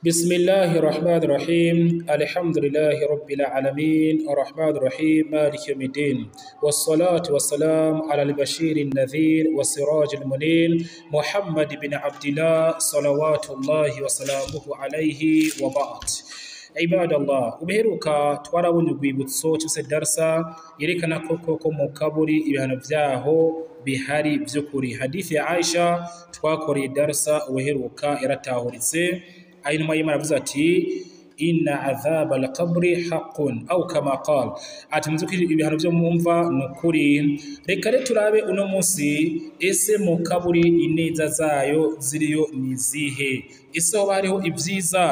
بسم الله الرحمن الرحيم الحمد لله رب العالمين الرحمن الرحيم مالك يوم الدين والصلاة والسلام على البشير النذير والسراج المنير محمد بن عبد الله صلوات الله وسلامه عليه وبعد عباد الله ubeheruka twarabonye urwibutso cyose darsa yerekana koko mu kaburi ibihano vyaho bihari vy'ukuri. Hadithi ya Aisha twakoreye darsa ubeheruka yaratahuritse ayinuma y'Imana avuze ati inna adhaba al-qabri haqqun aw kama qala, ati muzukiri ibihano byo mumva nukuri. Reka turabe uno munsi ese mu kaburi ineza zayo ziriyo nizihe, ese hoba hariho ivyiza,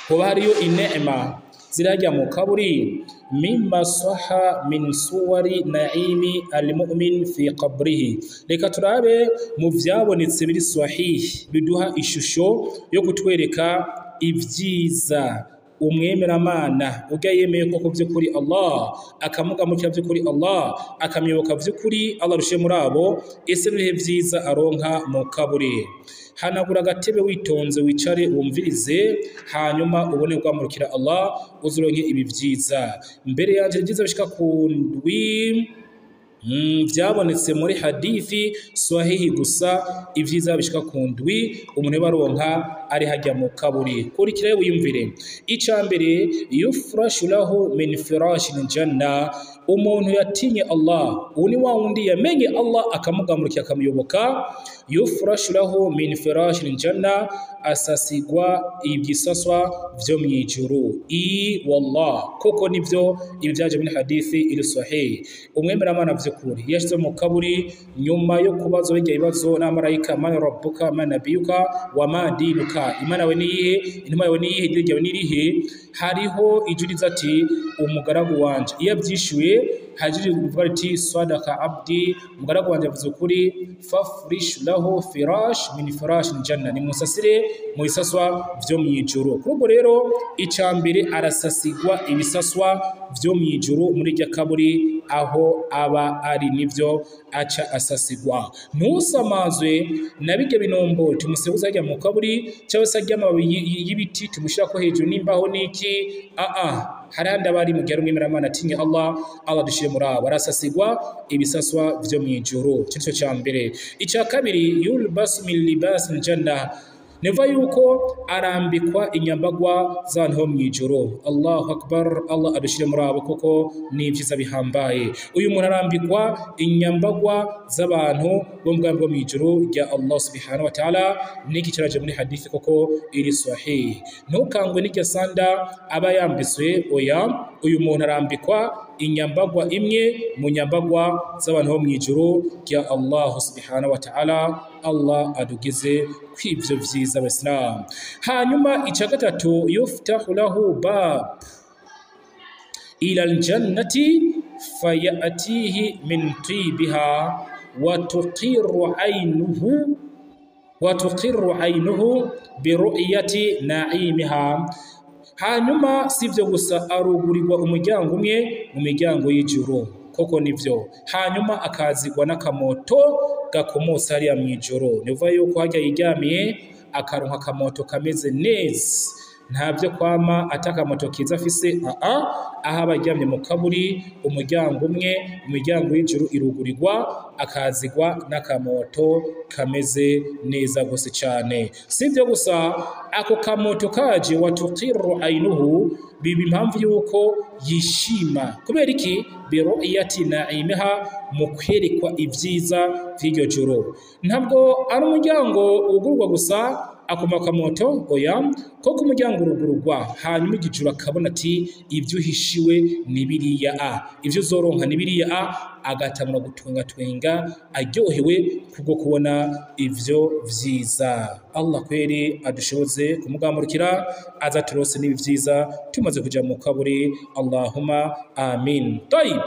hoba hariyo inema zirajya mu kaburi. Mimma saha min suwari naimi al-mu'min fi qabrihi, reka turabe mu vyabonetse biri sahih biduha ishusho yo kutwereka ivyiza umwemeramana ujya yemeye koko vy'ukuri Allah akamugamukira vy'ukuri Allah akamyoboka vy'ukuri Allah rushe muri abo, ese bihe vyiza aronka mu kaburi. Hanagura agatebe witonze wicare wumvirize, hanyuma ubone kwamurikira Allah uzuronke ibi vyiza. Mbere yaje vyiza bishika ku ndwi vyabonetse muri hadithi swahihi gusa, ivyiza bishika ku ndwi umuntu baronka ari hajya mu kaburi. Kurikira wiyumvire, icambere yufrashu lahu min firashil janna, umuntu yatinye Allah uni wa wundi yamenye Allah akamugamurikira akamuyoboka. Yufrashu lahu min firashil janna, asasigwa ibyisaswa vyo mwijuru. Wallah koko nivyo ibyaje muri hadithi iri sahih. Umwemeramana vy'ukuri yashyize mu kaburi nyuma yo kubazo bijya ibibazo n'amarayika, man rabbuka man nabiyuka wa ma dinuka, imana we niyihe, intumwa yawe niyihe, idini ryawe nirihe. Hariho ijuriza ati umugaragu wanje, iyo abyishuye hajiri bivuga ati sadaka abdi, umugaragu wanje avuze ukuri. Fafrish lahu firash min firash janna, ni musasire mu bisaswa vyo mwijuru. Kuko rero icambere arasasigwa ibisaswa vyo mwijuru muri rya kaburi aho aba ari, nivyo aca asasigwa. Ntusamazwe nabijya binombo tumusebuza ajya mu kaburi cyangwa se ajya amababi y'ibiti tumushira ko hejuru nimbaho niki. Haranda bari mu gihe umwemeramana atinye Allah dushire muri abo, arasasigwa ibisaswa vyo mwijuru. Cyo cyambere. Icya kabiri yulbas min libas janna, neva yuko arambikwa inyambagwa z'abantu mwijuru. Allahu akbar, Allah adushire muri abo koko ni vyiza bihambaye. Uyu muntu arambikwa inyambagwa z'abantu bo mu mwijuru rya Allah subhanahu wa ta'ala, niki kiraje muri hadithi koko iri sahih. Ntukangwe n'iryo sanda aba yambiswe, oya, uyu muntu arambikwa inyambagwa imwe mu nyambagwa z'abantu bo mwijuru rya Allah subhanahu wa ta'ala. Allah adugize kw'ivyo vyiza Abislam. Hanyuma icya gatatu yuftahu lahu bab ila aljannati fayatihi min tibiha wa tuqirru aynuhu bi ru'yati na'imiha. Hanyuma sivyo gusa arugurirwa umuryango umwe mu miryango y'ijuru, koko nivyo. Hanyuma akazigwa n'akamoto gakomotse hariya mwijuru, nivuga yuko hajya yiryamiye akaronka akamoto kameze neza, ntabyo kwama atakamoto kiza afise. Aho abaryamye mu kaburi umuryango umwe mu miryango y'ijuru irugurirwa, akazigwa n'akamoto kameze neza gose cyane. Sivyo gusa ako kamoto kaje watuqirru aynuhu, bibi impamvu yuko yishima. Kubera iki? biru'yati na'imiha, mu kwerekwa ivyiza vy'iryo juru. Ntabwo ari umuryango ugurwa gusa akoma kamoto, oya, koko umuryango urugurugwa hanyuma igijuru akabona ati ibyo uhishiwe ni biriya ibyo uzoronka ni biriya, agatamura gutunga aryohewe kubwo kubona ivyo vyiza. Allah kweri adushoboze kumugamurikira azaturose n'ibi vyiza tumaze kuja mu kaburi. Allahumma amin. Taib,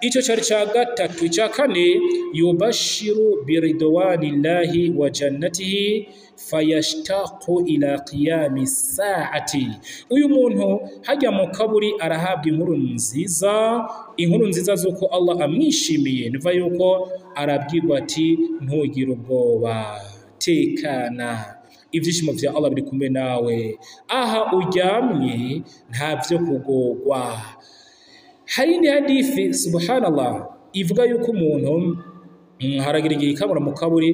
ico cyari cya gatatu. Cya kane yubashiru biridwanillahi wa jannatihi fayashtaqu ila qiyami saati. Uyu muntu hajya mu kaburi arahabwa inkuru nziza zuko Allah amwishimiye. Niva yuko arabwirwa ati ntugire ubwoba, tekana, ivyishimo vya Allah biri kumwe nawe, aha uryamye ntavyo kugorwa. Hari indi hadithi subhanallah ivuga yuko umuntu haragira igihe ikabura mu kaburi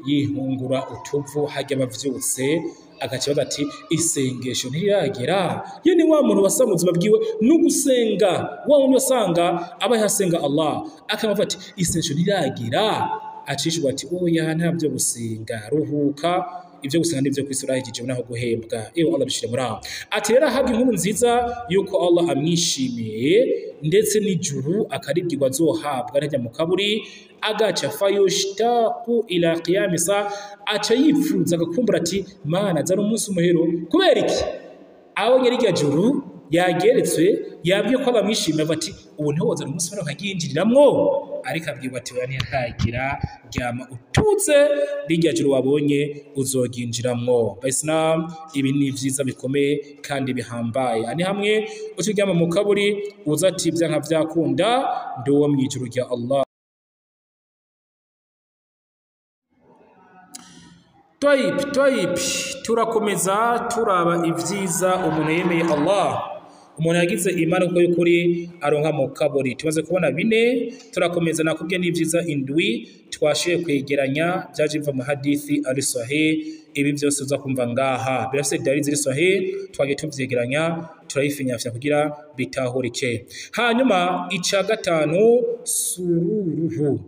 yihungura utuvu hajya bavyutse agakibaza ati isengesho ntiragera. Iyo ni wa muntu wasanga ubuzima bwiwe no gusenga, wa wundi wasanga aba yasenga Allah akavuga ati isengesho ntiragera, acishwa ati oya ntabyo gusenga, ruhuka, ibyo gusenga n'ibyo kwisura higije naho guhembwa. Iyo Allah bishire muri aho ati rero ahabwa inkuru nziza yuko Allah amwishimiye ndetse n'ijuru akaribwirwa azohabwa najya mu kaburi, agaca fayushtaku ila qiyamisa, aca yipfuza agakumbura ati mana zari umunsi umuhero. Kubera iki? Abonye rirya juru yageretswe, yabwiye ko abamwishimiye bati ubu niho wazana umunsi umuhero nkagiyinjiriramwo, ariko abwirwa ati wani ntagira ryama utuze rirya juru wabonye uzoginjiramwo. Islam ibi ni vyiza bikomeye kandi bihambaye. Ani hamwe ukiryama mu kaburi uza ati byanka vyakunda ndowo mwijuru rya Allah. Toyib turakomeza turaba ivyiza umuntu yemeye Allah, umuntu yagize imana ko y'ukuri aronka mu kaburi. Tumaze kubona 4, turakomeza nakubwiye n'ivyiza indwi twashiye kwegeranya byaje biva mu hadithi ari sahih. Ibi byose uza kumva ngaha birafise dalili ziri sahih, twagiye tuvyegeranya turayifinyafya kugira bitahurike. Hanyuma ica gatanu sururuhu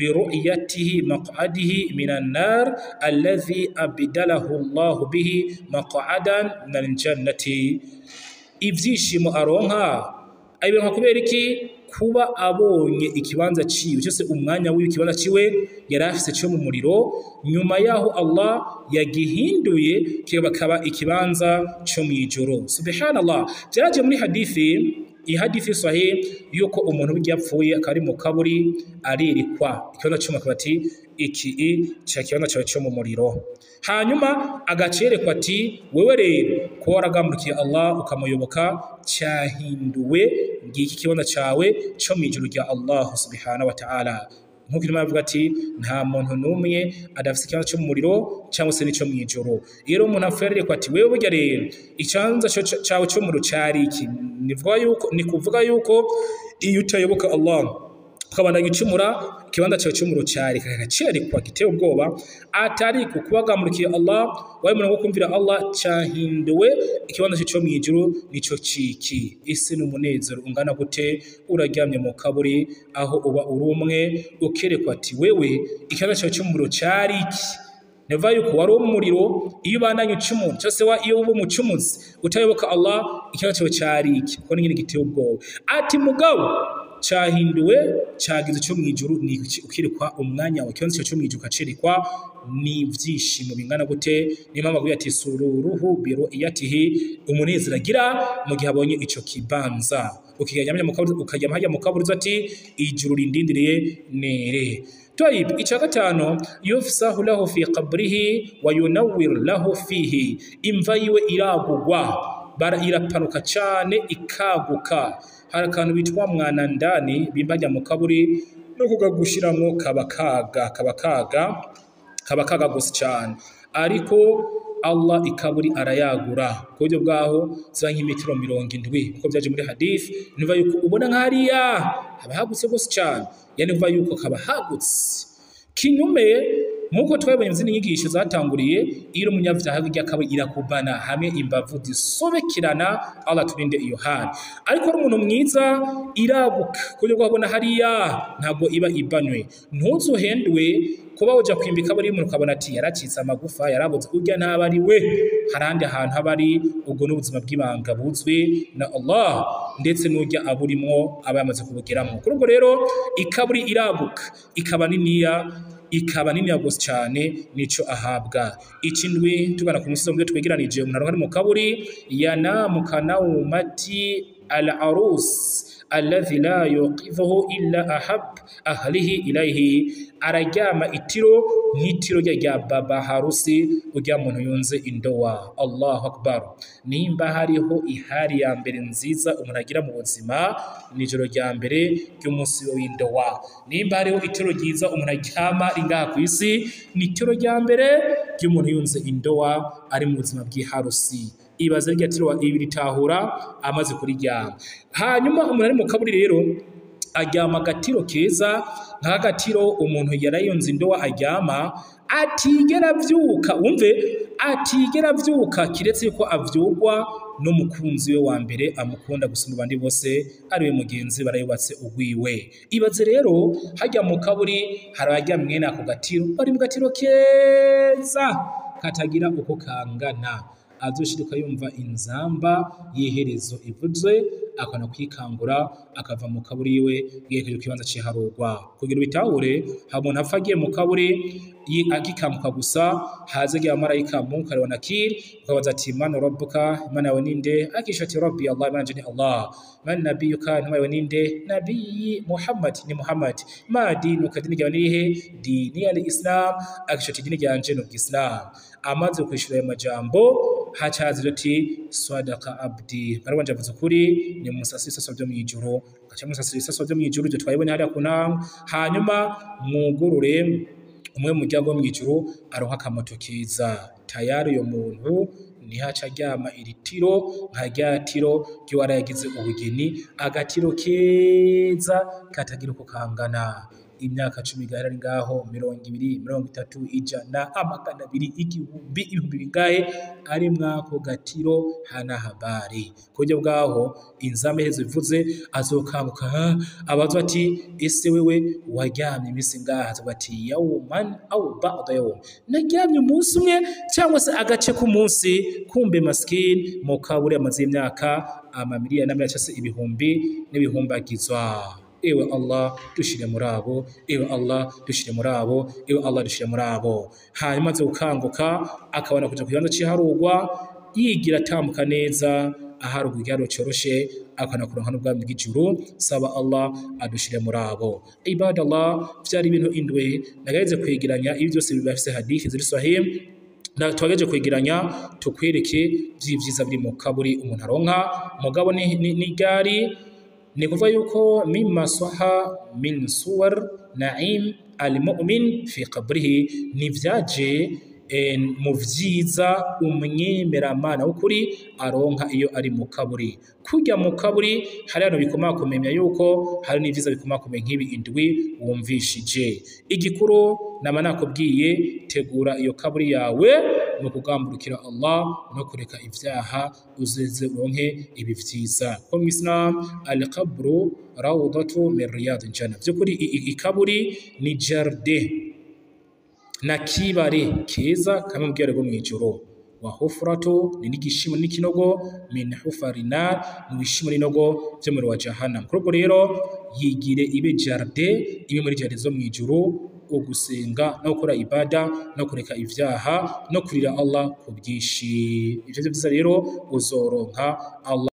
برؤيته مقعده من النار الذي أبدله الله به مقعدا من الجنة. ivyishimo aronka ayibenka kubera iki? Kuba abonye ikibanza ciwe cyose, umwanya w'ikibanza ciwe yari afise cyo mu muriro, nyuma yaho Allah yagihinduye kibakaba ikibanza cyo mu ijoro. Subhanallah, byaraje muri hadithi sahih yuko umuntu byapfuye akari mu kaburi aririkwa ikibanza cyo makabati iki cya kibanza cyawe cyo mu muriro, hanyuma agacerekwa ati wewe rero ko waragambukiye Allah ukamuyoboka cyahinduwe ngiki kibanza cyawe cyo mu ijuru rya Allah subhanahu wa ta'ala. Nkuko Imana ivuga ati nta muntu numwe adafise ikibanza cyo mu muriro cyangwa se n'icyo mu ijuru. Rero umuntu afere ko ati wewe burya rero ikibanza cyawe cyo mu muriro cyari iki? Ni kuvuga yuko iyo utayoboka Allah ukabana gicumura kibanza cyawe cyo mu muriro cyari kagacerekwa giteye ubwoba, atari kubagamurikiye Allah waye umuntu wo kumvira Allah cyahinduwe ikibanza cyo mu ijuru nico ciki. Isi n'umunezero ungana gute uraryamye mu kaburi aho uba uri umwe ukerekwa ati wewe ikibanza cyawe cyo mu muriro cyari iki? Neva yuko wari umuriro iyo bandanye ucumura cyose iyo uba umucumuzi utayoboka Allah ikibanza cyawe cyari iki? Ko nyine giteye ubwoba ati mugabo cyahinduwe cyagize cyo mu ijuru ni ukirikwa umwanya wa kibanza cyo mu ijuru kacirikwa ni vyishimo bingana gute. Ni mama guya ati sururuhu biruyatihi, umunezero agira mu gihe abonye ico kibanza. Ukijyamya mu kaburi ukajyama hajya mu kaburi ati ijuru rindindiriye nere. Toyib ica gatano yufsahu lahu fi qabrihi wa yunawwir lahu fihi, imva yiwe iragugwa irapanuka cyane ikaguka. Hari akantu bitwa mwana ndani bimbajya mu kaburi no kugagushiramwo kabakaga gusa cyane, ariko Allah ikaburi arayagura ku buryo bwaho ziba nk'imetero 70 kuko byaje muri hadith. Niva yuko ubona nk'ariya haba hagutse gusa cyane, yani niva yuko kaba hagutse kinyume nkuko twabonye muzindi nyigisho zatanguriye. Iyo umunyavyaha y'akaba irakubana hamwe imbavu zisobekirana, Allah turinde iyo hali. Ariko ari umuntu mwiza irabuka kuko ubona hariya ntabwo iba ibanywe. Ntuzuhendwe kuba uja kwimbika bari umuntu ukabona ati yaracitse amagufa yarabuze, urya ntabari we harandi ahantu habari ubwo n'ubuzima bw'ibanga buzwe na Allah, ndetse n'urya aburimo aba yamaze kubugeramo. Kuri ubwo rero ikaburi irabuka ikaba nini gose cyane nico ahabwa. Ikindwi tugana ku musozo mwe twegeranije umuntu ari mu kaburi yana mukana umati al-arus alladhi la yuqifuhu illa ahab ahlihi ilayhi, araryama itiro nk'itiro rya baba harusi urya muntu yunze indowa. Allahu akbar. Nimba hariho ihari ya mbere nziza umuntu agira mu buzima, nijoro rya mbere ry'umunsi w'indowa. Nimba hariho itiro ryiza umuntu aryama ringaha ku isi, ni itiro rya mbere ry'umuntu yunze indowa ari mu buzima bw'iharusi. Ibaza rya tiro ibiri tahura amaze kuriryama. Hanyuma umuntu ari mu kaburi rero aryama agatiro keza nk'agatiro umuntu yarayunze indowa aryama atigera avyuka. Wumve, atigera avyuka kiretse yuko avyugwa n'umukunzi we wa mbere amukunda gusumba abandi bose, ariwe mugenzi barayubatse ugwiwe. Ibaze rero hajya mu kaburi harajya mwene ako gatiro, bari mu gatiro keza katagira uko kangana. Azoshirika yumva inzamba y'iherezo ivuzwe, akana kwikangura akava mu kaburi iwe yekeje kibanza ciharurwa. Kugira bitahure hamuntu apfa agiye mu kaburi agikambuka gusa, haze giye amarayika Munkar wa Nakir ukabaza ati man rabbuka, imana yawe ninde? Akisha ati rabbi Allah, imana jeni Allah. Man nabiyuka, imana yawe ninde? Nabii Muhammad, ni Muhammad. Ma dinuka, dini ryawe nihe? Dini al-Islam. Akisha ati dini ryanje ni Islam. Amaze kwishura ayo majambo hacaza ati swadaka abdi, barabanje avuze ukuri, ni musasi isaso byo mwijuru. Gacha musasi isaso byo mwijuru byo twayibone hariya kunanga. Hanyuma mwugurure umwe mu ryago mwijuru aronka akamoto kiza. Tayari yo muntu nihaca aryama iri tiro nka rya tiro ry'uwari yagize ubugeni, agatiro keza katagira uko kangana. Imyaka 10 gahera ngaho 20, 30, 100, amagana 200, igihumbi, ibihumbi bingahe ari mwako gatiro hana habari. Kujya bwaho inzame hezo ivuze azokanguka abazo ati ese wewe waryamye imisi ngaha? Azoga ati yawman aw ba'da yawm, naryamye umunsi umwe cyangwa se agace ku munsi. Kumbe maskin mu kaburi amaze imyaka amamiliyoni n'amyaka se ibihumbi n'ibihumbagizwa. Ewe Allah dushire murabo, ewe Allah dushire murabo, ewe Allah dushire murabo. Hanyuma aze gukanguka akabona kuja kuyanza ciharugwa, yigira atambuka neza aharugwa igaro coroshe, akana kuronka n'ubwami bw'ijuru. Saba Allah adushire murabo. Ibadallah, vyari ibintu indwe nagaheze kwegeranya ibi byose bibafise hadithi ziri sahih na twageje kwegeranya tukwereke vy'ivyiza biri mu kaburi umuntu aronka. Mugabo ni gari ni kuva yuko mimma saha min suwar na'im al-mu'min fi qabrihi, ni vyaje mu vyiza umwemeramana w'ukuri aronka iyo ari mu kaburi. Kujya mu kaburi hari hano bikomakomenya yuko hari n'ivyiza bikomakomenya nk'ibi indwi wumvishije. Igikuru nama nakubwiye, tegura iyo kaburi yawe no kugamburukira Allah no kureka ivyaha, uzeze uronke ibi vyiza. Ko mu Islam al-qabru rawdatu min riyadil janna, vyukuri ikaburi ni jardin na kibare keza kama mubwire go mwijuru. Wa hufratu ni n'igishimo n'ikinogo min hufarina, ni bishimo n'inogo byo muri wa jahannam. Kuko rero yigire ibe jardin, ibe muri jardin zo mwijuru, ugusenga no gukora ibada no kureka ivyaha no kurira Allah ku byishi. Ivyo vyiza rero uzoronka Allah